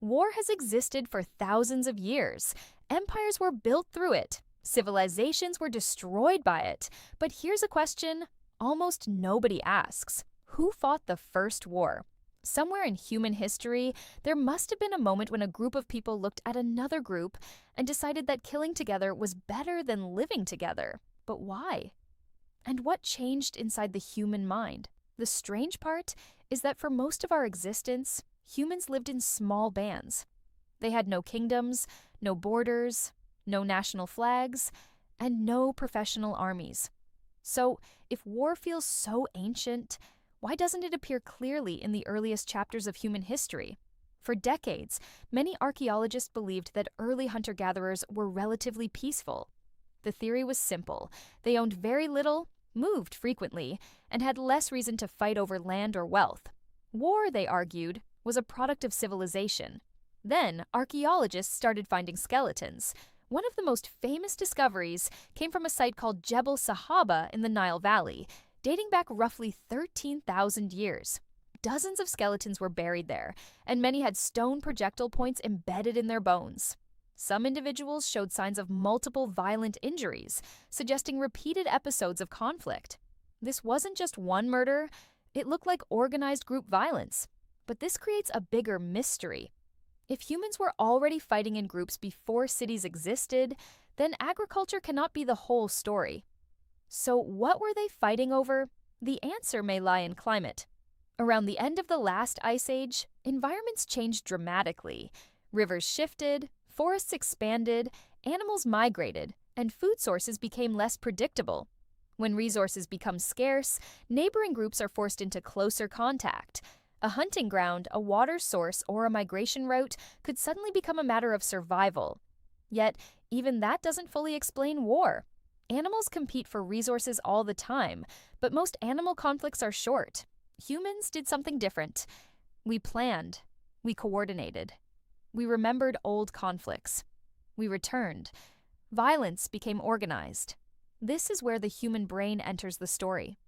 War has existed for thousands of years. Empires were built through it. Civilizations were destroyed by it. But here's a question almost nobody asks. Who fought the first war? Somewhere in human history, there must have been a moment when a group of people looked at another group and decided that killing together was better than living together. But why? And what changed inside the human mind? The strange part is that for most of our existence, humans lived in small bands. They had no kingdoms, no borders, no national flags, and no professional armies. So, if war feels so ancient, why doesn't it appear clearly in the earliest chapters of human history? For decades, many archaeologists believed that early hunter-gatherers were relatively peaceful. The theory was simple. They owned very little, moved frequently, and had less reason to fight over land or wealth. War, they argued, was a product of civilization. Then, archaeologists started finding skeletons. One of the most famous discoveries came from a site called Jebel Sahaba in the Nile Valley, dating back roughly 13,000 years. Dozens of skeletons were buried there, and many had stone projectile points embedded in their bones. Some individuals showed signs of multiple violent injuries, suggesting repeated episodes of conflict. This wasn't just one murder, it looked like organized group violence. But this creates a bigger mystery. If humans were already fighting in groups before cities existed, then agriculture cannot be the whole story. So what were they fighting over? The answer may lie in climate. Around the end of the last ice age, environments changed dramatically. Rivers shifted, forests expanded, animals migrated, and food sources became less predictable. When resources become scarce, neighboring groups are forced into closer contact. A hunting ground, a water source, or a migration route could suddenly become a matter of survival. Yet, even that doesn't fully explain war. Animals compete for resources all the time, but most animal conflicts are short. Humans did something different. We planned. We coordinated. We remembered old conflicts. We returned. Violence became organized. This is where the human brain enters the story.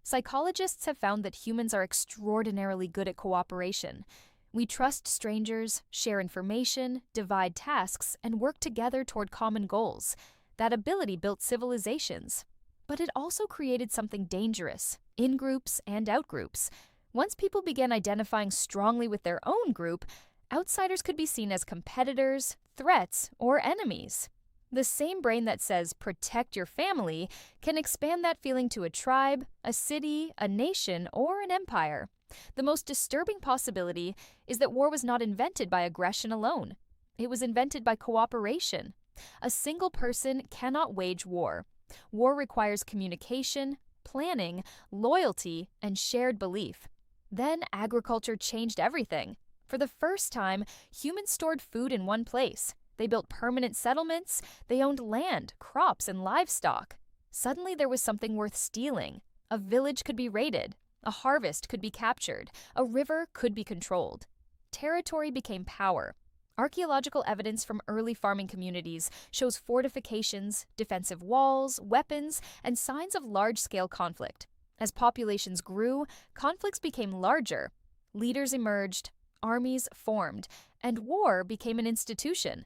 Psychologists have found that humans are extraordinarily good at cooperation. We trust strangers, share information, divide tasks, and work together toward common goals. That ability built civilizations. But it also created something dangerous, in-groups and out-groups. Once people began identifying strongly with their own group, outsiders could be seen as competitors, threats, or enemies. The same brain that says, protect your family, can expand that feeling to a tribe, a city, a nation, or an empire. The most disturbing possibility is that war was not invented by aggression alone. It was invented by cooperation. A single person cannot wage war. War requires communication, planning, loyalty, and shared belief. Then agriculture changed everything. For the first time, humans stored food in one place. They built permanent settlements, they owned land, crops, and livestock. Suddenly there was something worth stealing. A village could be raided, a harvest could be captured, a river could be controlled. Territory became power. Archaeological evidence from early farming communities shows fortifications, defensive walls, weapons, and signs of large-scale conflict. As populations grew, conflicts became larger. Leaders emerged, armies formed, and war became an institution.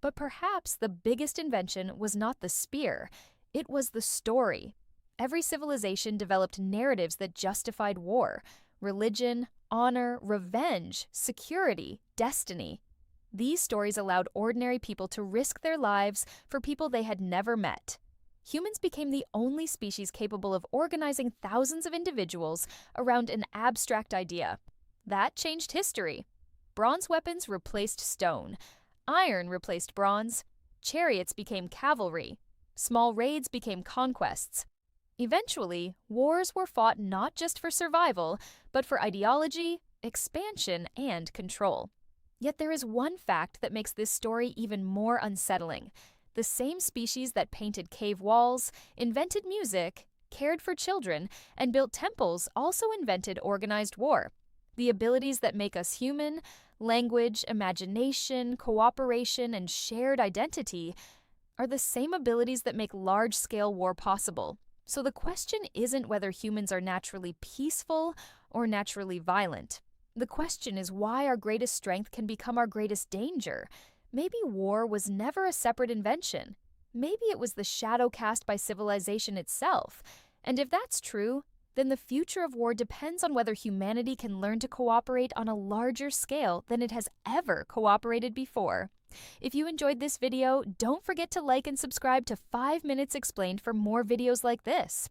But perhaps the biggest invention was not the spear, it was the story. Every civilization developed narratives that justified war: religion, honor, revenge, security, destiny. These stories allowed ordinary people to risk their lives for people they had never met. Humans became the only species capable of organizing thousands of individuals around an abstract idea. That changed history. Bronze weapons replaced stone. Iron replaced bronze. Chariots became cavalry. Small raids became conquests. Eventually, wars were fought not just for survival, but for ideology, expansion, and control. Yet there is one fact that makes this story even more unsettling. The same species that painted cave walls, invented music, cared for children, and built temples also invented organized war. The abilities that make us human, language, imagination, cooperation, and shared identity, are the same abilities that make large-scale war possible. So the question isn't whether humans are naturally peaceful or naturally violent. The question is why our greatest strength can become our greatest danger. Maybe war was never a separate invention. Maybe it was the shadow cast by civilization itself. And if that's true, then the future of war depends on whether humanity can learn to cooperate on a larger scale than it has ever cooperated before. If you enjoyed this video, don't forget to like and subscribe to 5 Minutes Explained for more videos like this.